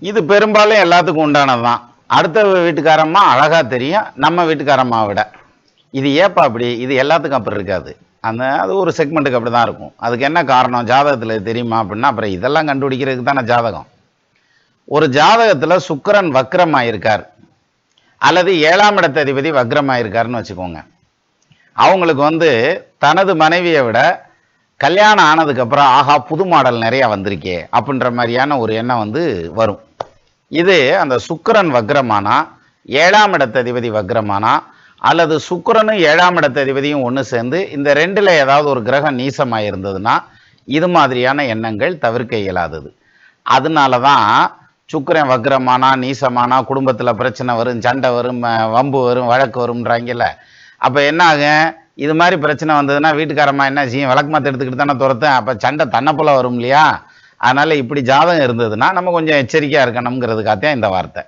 இது பெரும்பாலும் எல்லாத்துக்கும் உண்டானது தான். அடுத்த வீட்டுக்காரம்மா அழகா தெரியும் நம்ம வீட்டுக்காரம்மா விட. இது ஏப்பா அப்படி? இது எல்லாத்துக்கும் அப்படி இருக்காது. அது ஒரு செக்மெண்ட்டுக்கு அப்படி தான் இருக்கும். அதுக்கு என்ன காரணம்? ஜாதகத்தில் தெரியுமா அப்படின்னா, அப்புறம் இதெல்லாம் கண்டுபிடிக்கிறதுக்கு தானே ஜாதகம். ஒரு ஜாதகத்தில் சுக்கிரன் வக்ரமாயிருக்கார் அல்லது 7ஆம் இடத்த அதிபதி வக்ரமாயிருக்காருன்னு வச்சுக்கோங்க. அவங்களுக்கு தனது மனைவியை விட கல்யாணம் ஆனதுக்கப்புறம் ஆஹா புது மாடல் நிறையா வந்திருக்கே அப்படின்ற மாதிரியான ஒரு எண்ணம் வரும். இது அந்த சுக்கிரன் வக்ரமானா, 7ஆம் இடத்த அதிபதி வக்ரமானா, அல்லது சுக்கிரனும் 7ஆம் இடத்த அதிபதியும் ஒன்று சேர்ந்து இந்த ரெண்டில் ஏதாவது ஒரு கிரகம் நீசமாக இருந்ததுன்னா இது மாதிரியான எண்ணங்கள் தவிர்க்க இயலாதது. அதனால தான் சுக்கிரன் வக்ரமானா நீசமானா குடும்பத்தில் பிரச்சனை வரும், சண்டை வரும், வம்பு வரும், வழக்கு வரும்ன்றாங்கல்ல. அப்போ என்ன ஆகும்? இது மாதிரி பிரச்சனை வந்ததுன்னா வீட்டுக்காரம்மா என்ன செய்யும்? விளக்கமாத்த எடுத்துக்கிட்டு தானே துரத்தேன். அப்போ சண்டை தன்னைப்போல வரும் இல்லையா? அதனால் இப்படி ஜாதகம் இருந்ததுன்னா நம்ம கொஞ்சம் எச்சரிக்கையாக இருக்கணுங்கிறதுக்காகத்தான் இந்த வார்த்தை.